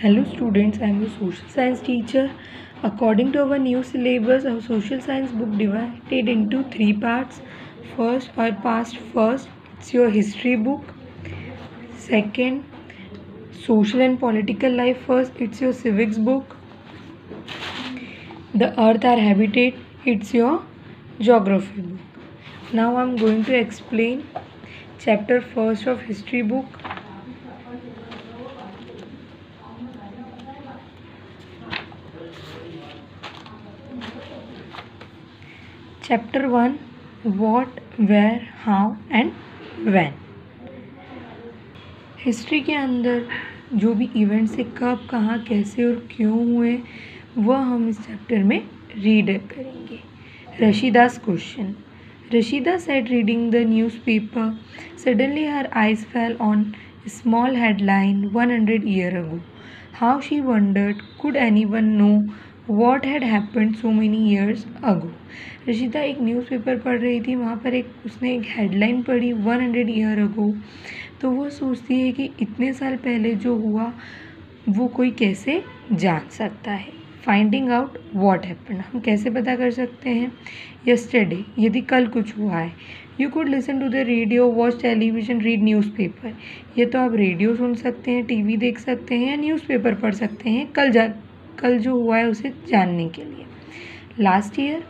Hello students, I am your social science teacher. According to our new syllabus, our social science book divided into three parts. First, or past first, it's your history book. Second, social and political life first, it's your civics book. The earth our habitat, it's your geography book. Now I am going to explain chapter first of history book. Chapter 1, what, where, how and when. History के अंदर जो भी events है कब कहाँ कैसे और क्यों हुए वह हम इस चैप्टर में रीड करेंगे. रशीदा's question. Rashida sat reading the newspaper. Suddenly her eyes fell on a small headline 100 years ago. How she wondered, could anyone know what had happened so many years ago? Rashida एक newspaper पढ़ रही थी. वहाँ पर उसने एक headline पढ़ी 100 year ago. तो वो सोचती है कि इतने साल पहले जो हुआ वो कोई कैसे जान सकता है. फाइंडिंग आउट व्हाट हैपेंड हम कैसे पता कर सकते हैं. यस्टरडे यदि कल कुछ हुआ है. You could listen to the radio, watch television, read newspaper. ये तो आप रेडियो सुन सकते हैं, टीवी देख सकते हैं या न्यूज़पेपर पढ़ सकते हैं कल जो हुआ है उसे जानने के लिए. लास्ट ईयर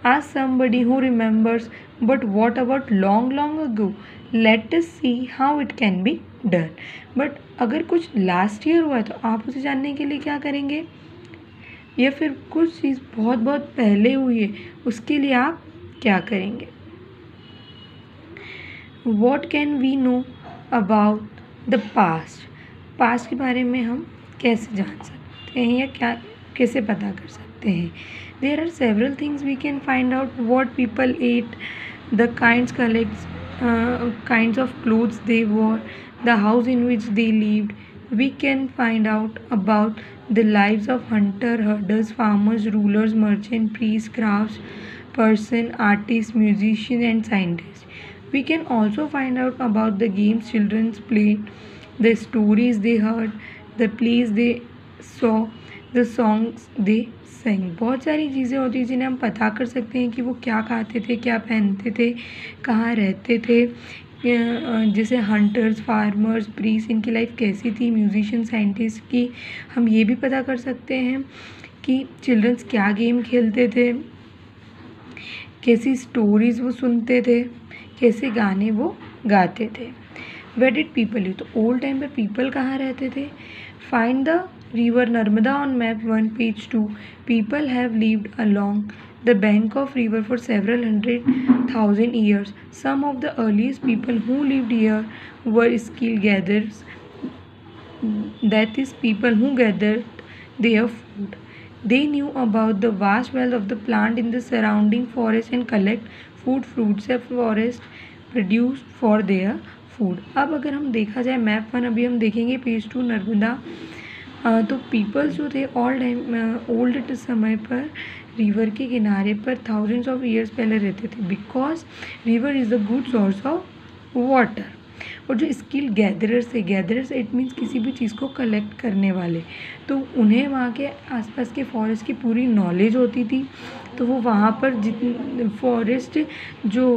आज somebody who remembers, but what about long ago. Let us see how it can be done. But अगर कुछ लास्ट ईयर हुआ है तो आप उसे जानने के लिए क्या करेंगे. या फिर कुछ चीज़ बहुत बहुत पहले हुई है उसके लिए आप क्या करेंगे. What can we know about the past. Past के बारे में हम कैसे जान सकते हैं या क्या कैसे पता कर सकते हैं. There are several things we can find out. What people ate, the kinds of clothes they wore, the house in which they lived. We can find out about the lives of hunter, herders, farmers, rulers, merchants, priests, crafts person, artists, musicians and scientists. We can also find out about the games children played, the stories they heard, the plays they saw, the songs they sang. बहुत सारी चीज़ें होती हैं जिन्हें हम पता कर सकते हैं कि वो क्या खाते थे, क्या पहनते थे, कहाँ रहते थे. जैसे हंटर्स, फार्मर्स, प्रीस्ट, इनकी लाइफ कैसी थी. म्यूजिशियन, साइंटिस्ट की हम ये भी पता कर सकते हैं कि चिल्ड्रंस क्या गेम खेलते थे, कैसी स्टोरीज़ वो सुनते थे, कैसे गाने वो गाते थे. Where did people live. तो ओल्ड टाइम पर पीपल कहाँ रहते थे. Find the river Narmada on map 1 page 2. People have lived along the bank of river for several 100,000 years. Some of the earliest people who lived here were skilled gatherers, that is people who gathered their food. They knew about the vast wealth of the plant in the surrounding forest and collect food fruits of forest produced for their food. अब अगर हम देखा जाए map 1 अभी हम देखेंगे page 2 Narmada. तो peoples जो थे ओल्ड समय पर रिवर के किनारे पर थाउजेंड्स ऑफ ईयर्स पहले रहते थे. Because river is the good source of water. और जो स्किल गैदरर्स इट मीन्स किसी भी चीज़ को कलेक्ट करने वाले. तो उन्हें वहाँ के आसपास के फॉरेस्ट की पूरी नॉलेज होती थी. तो वो वहाँ पर जितने फॉरेस्ट जो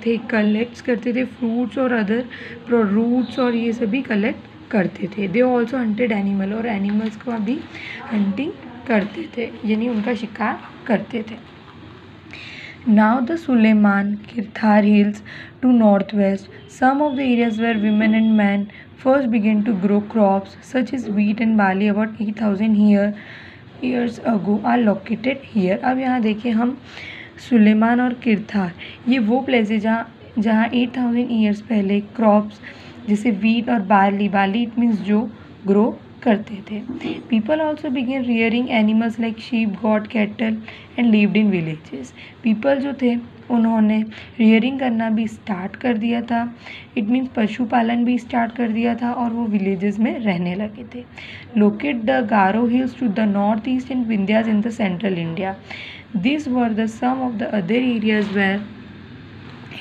थे कलेक्ट करते थे फ्रूट्स और अदर रूट्स और ये सभी कलेक्ट करते थे. दे ऑल्सो हंटेड एनिमल और एनिमल्स को भी हंटिंग करते थे यानी उनका शिकार करते थे. Now the Sulaiman Kirthar hills to north west. Some of the areas where women and man first begin to grow crops such as wheat and barley about 8,000 years ago are located here. अब यहाँ देखिए हम सुलेमान और किरथार ये वो प्लेस है जहाँ 8,000 years पहले क्रॉप्स जैसे वीट और बार्ली इट मीन्स जो ग्रो करते थे. People also began rearing animals like sheep, goat, cattle and lived in villages. People जो थे उन्होंने रियरिंग करना भी स्टार्ट कर दिया था. इट मीन्स पशुपालन भी स्टार्ट कर दिया था और वो विलेजेस में रहने लगे थे. Locate the Garo hills to the north east and Vindhyas in the central India. This were the some of the other areas where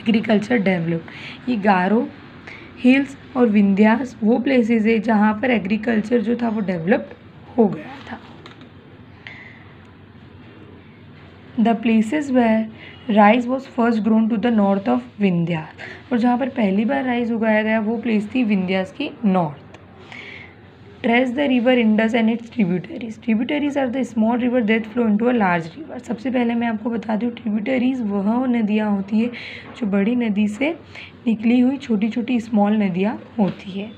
agriculture developed. ये गारो हिल्स और विंध्यास वो प्लेसेस है जहाँ पर एग्रीकल्चर जो था वो डेवलप्ड हो गया था। The places where rice was first grown to the north of Vindhyas, और जहाँ पर पहली बार राइस उगाया गया वो प्लेस थी विंध्यास की north. Trace the river Indus and its tributaries. Tributaries are the small river that flow into a large river. सबसे पहले मैं आपको बता दूँ, ट्रिब्यूटरीज वह नदियाँ होती है जो बड़ी नदी से निकली हुई छोटी छोटी स्मॉल नदियाँ होती है।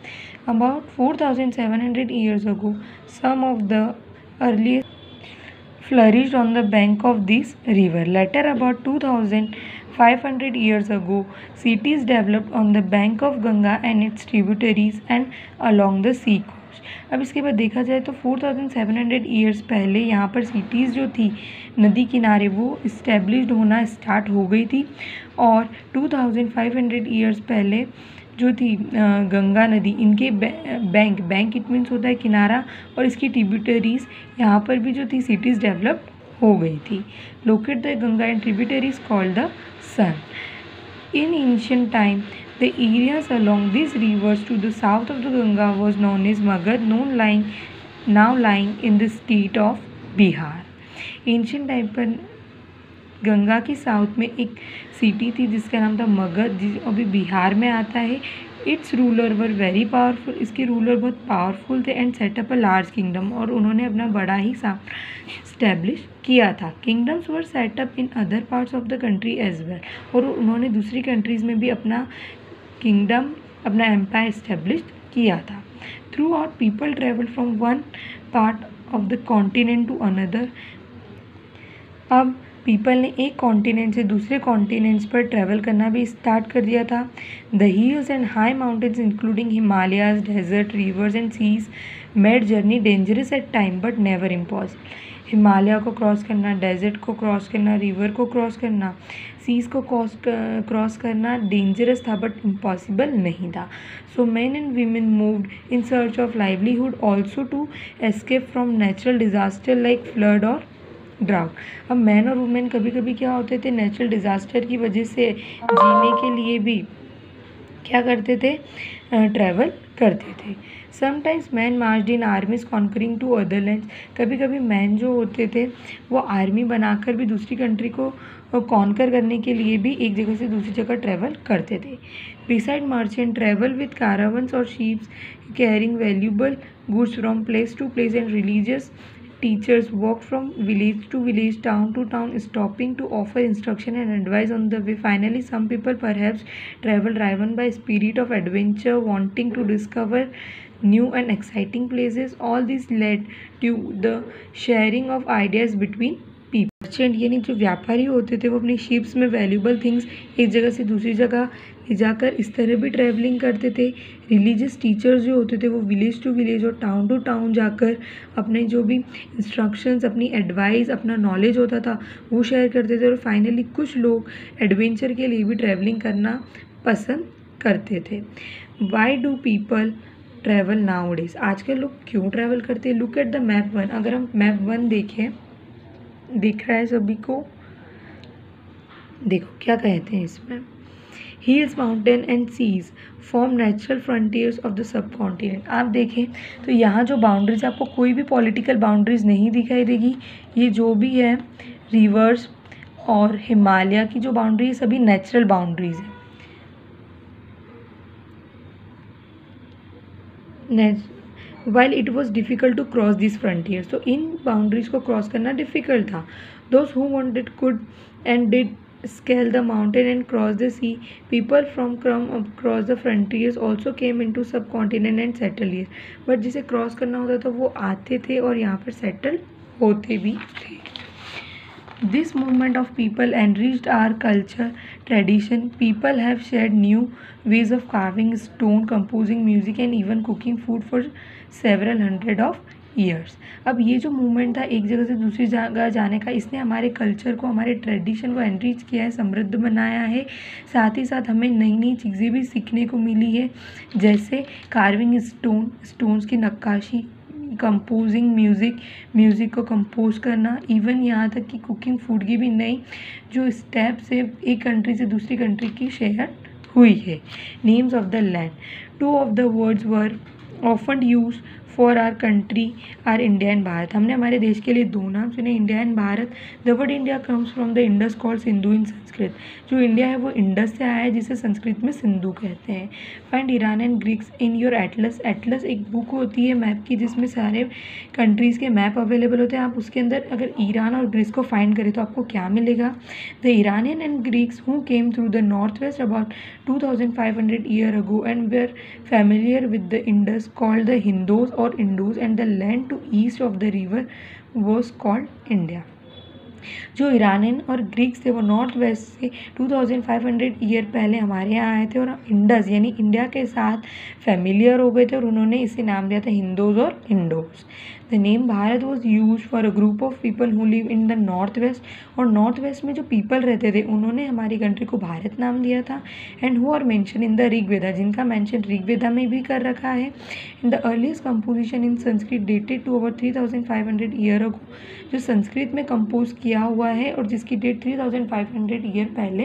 About 4700 years ago some of the earliest flourished on the bank of this river. Later, about 2500 years ago, cities developed on the bank of Ganga and its tributaries and along the sea coast. अब इसके बाद देखा जाए तो 4700 years पहले यहाँ पर cities जो थी नदी किनारे वो इस्टेब्लिश्ड होना स्टार्ट हो गई थी, और 2500 ईयर्स पहले जो थी गंगा नदी, इनके बैंक इट मीन्स होता है किनारा, और इसकी ट्रिब्यूटरीज यहाँ पर भी जो थी सिटीज़ डेवलप्ड हो गई थी। Locate the Ganga and tributaries called the Son. In ancient time the areas along these rivers to the south of the Ganga was known as Magad, now lying in the state of Bihar. Ancient time पर गंगा के south में एक city थी जिसका नाम था मगध, जिस अभी बिहार में आता है। Its ruler were very powerful, इसके रूलर बहुत पावरफुल थे, and set up a large kingdom, और उन्होंने अपना बड़ा ही स्टैब्लिश किया था। Kingdoms were set up in other parts of the country as well, और उन्होंने दूसरी कंट्रीज़ में भी अपना किंगडम, अपना एम्पायर इस्टेब्लिश किया था। Throughout people travel from one part of the continent to another. अब पीपल ने एक कॉन्टिनेंट से दूसरे कॉन्टिनेंट्स पर ट्रैवल करना भी स्टार्ट कर दिया था। The hills and high mountains including Himalayas, desert, rivers and seas made journey dangerous at time but never impossible. Himalaya को क्रॉस करना, डेजर्ट को क्रॉस करना, रिवर को क्रॉस करना, सीज को क्रॉस करना डेंजरस था बट इम्पॉसिबल नहीं था। So man and women moved in search of livelihood, also to escape from natural disaster like flood और ड्राउट। अब मैन और वुमेन कभी कभी क्या होते थे, नेचुरल डिज़ास्टर की वजह से जीने के लिए भी क्या करते थे, ट्रैवल करते थे। Sometimes man marched in armies conquering to other lands. कभी कभी मैन जो होते थे वो आर्मी बनाकर भी दूसरी कंट्री को कॉन्कर करने के लिए भी एक जगह से दूसरी जगह ट्रैवल करते थे। Beside merchant travel with caravans और ships carrying valuable goods from place to place, and religious teachers walked from village to village, town to town, stopping to offer instruction and advice on the way. Finally, some people perhaps traveled driven by spirit of adventure, wanting to discover new and exciting places. All this led to the sharing of ideas between people. Merchant यानी जो व्यापारी होते थे वो अपनी ships में valuable things एक जगह से दूसरी जगह ले जाकर इस तरह भी ट्रैवलिंग करते थे। रिलीजियस टीचर्स जो होते थे वो विलेज टू विलेज और टाउन टू टाउन जाकर अपने जो भी इंस्ट्रक्शंस, अपनी एडवाइस, अपना नॉलेज होता था वो शेयर करते थे। और फाइनली कुछ लोग एडवेंचर के लिए भी ट्रैवलिंग करना पसंद करते थे। Why do people travel now days? आजकल लोग क्यों ट्रैवल करते हैं? Look at the map 1। अगर हम मैप 1 देखें, दिख रहा है सभी को? देखो क्या कहते हैं इसमें, hills, mountain and seas form natural frontiers of the subcontinent. आप देखें तो यहाँ जो बाउंड्रीज, आपको कोई भी पॉलिटिकल बाउंड्रीज नहीं दिखाई देगी। ये जो भी है रिवर्स और हिमालय की जो बाउंड्री है सभी नेचुरल बाउंड्रीज हैं। While it was difficult to cross these frontiers, तो इन बाउंड्रीज को क्रॉस करना डिफ़िकल्ट था। Those who wanted could and did scale the mountain and cross the sea. People from across the frontiers also came into subcontinent and settled here. But जिसे cross करना होता था वो आते थे और यहाँ पर सेटल होते भी थे। This movement of people enriched our culture, tradition. People have shared new ways of carving stone, composing music and even cooking food for several hundred of years. अब ये जो मूवमेंट था एक जगह से दूसरी जगह जाने का, इसने हमारे कल्चर को, हमारे ट्रेडिशन को एनरिच किया है, समृद्ध बनाया है। साथ ही साथ हमें नई नई चीज़ें भी सीखने को मिली है, जैसे कार्विंग स्टोन्स की नक्काशी, कंपोजिंग म्यूज़िक को कंपोज करना, इवन यहाँ तक कि कुकिंग फूड की भी नई जो स्टेप्स है एक कंट्री से दूसरी कंट्री की शेयर हुई है। Names of the land, 2 of the words were often use for our country our India and Bharat. हमने हमारे देश के लिए 2 नाम सुने, India and Bharat. The word India comes from the Indus called Sindhu in Sanskrit. जो इंडिया है वो इंडस से आया है, जिसे संस्कृत में सिंधु कहते हैं। Find Iran and Greeks in your Atlas. Atlas एक बुक होती है मैप की, जिसमें सारे कंट्रीज़ के मैप अवेलेबल होते हैं। आप उसके अंदर अगर ईरान और ग्रीस को फाइंड करें तो आपको क्या मिलेगा? The Iranian and Greeks who came through the north west about 2500 year ago and were familiar with the Indus called the Hindus or Indus, and the land to east of the river was called India. जो Iranian और Greeks थे वो north west से 2500 year पहले हमारे यहाँ आए थे और इंडस यानी इंडिया के साथ फैमिलियर हो गए थे और उन्होंने इसे नाम दिया था हिंदूज और Indos. The name Bharat was use for a group of people who live in the north west. और नॉर्थ वेस्ट में जो पीपल रहते थे उन्होंने हमारी कंट्री को भारत नाम दिया था। And who are mention in the Rigveda, जिनका मेंशन ऋग्वेदा में भी कर रखा है। In the earliest composition in Sanskrit dated to over 3500 year ago. जो संस्कृत में कंपोज किया हुआ है और जिसकी डेट 3500 ईयर पहले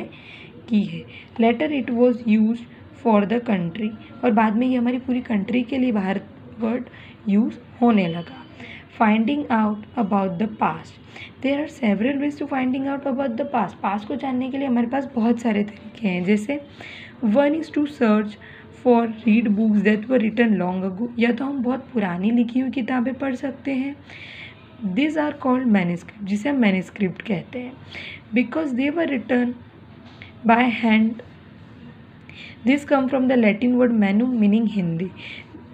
की है। Later it was use for the country, और बाद में ये हमारी पूरी कंट्री के लिए भारत वर्ड यूज होने लगा। Finding out about the past, there are several ways to finding out about the past. Past को जानने के लिए हमारे पास बहुत सारे तरीके हैं, जैसे 1 is to search for read books that were written long ago. या तो हम बहुत पुरानी लिखी हुई किताबें पढ़ सकते हैं। दिस आर कॉल्ड मैन्युस्क्रिप्ट, जिसे हम मैन्युस्क्रिप्ट कहते हैं, because they were written by hand. This come from the Latin word manu meaning Hindi.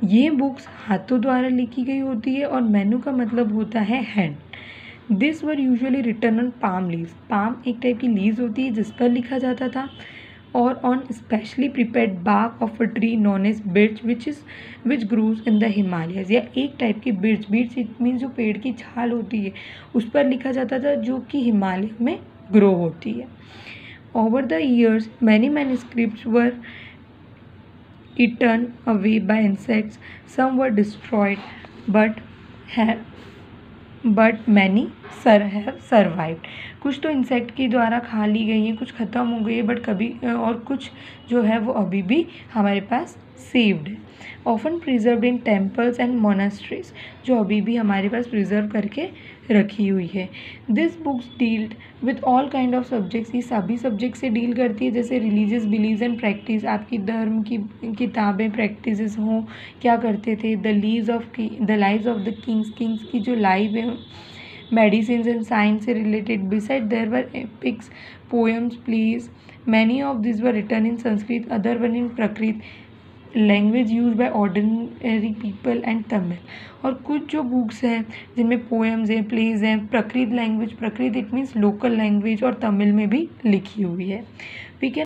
ये बुक्स हाथों द्वारा लिखी गई होती है और मैनु का मतलब होता है hand. This were usually written on palm leaves. Palm एक टाइप की लीव्स होती है जिस पर लिखा जाता था, और on specially prepared bark of a tree known as birch which grows in the Himalayas. या एक टाइप की birch इट मीन्स जो पेड़ की छाल होती है उस पर लिखा जाता था, जो कि हिमालय में ग्रो होती है। Over the years many manuscripts were eaten away by insects, some were destroyed, but many have survived. कुछ तो इंसेक्ट के द्वारा खा ली गई हैं, कुछ ख़त्म हो गई है, बट कभी और कुछ जो है वो अभी भी हमारे पास सेव्ड है। Often preserved in temples and monasteries, जो अभी भी हमारे पास प्रिजर्व करके रखी हुई है। This books dealt with all kind of subjects, ये सभी सब्जेक्ट से डील करती है, जैसे रिलीजियस बिलीव्स एंड प्रैक्टिस। आपकी धर्म की किताबें प्रैक्टिसेस हों, क्या करते थे। The lives of the kings की जो लाइव है, मेडिसिन एंड साइंस से related. Beside there were epics, poems, plays. Many of this were written in Sanskrit, other one in Prakrit language use by ordinary people and Tamil. और कुछ जो books हैं जिनमें poems हैं, प्लेज हैं, Prakrit language, Prakrit it means local language, और तमिल में भी लिखी हुई है। We can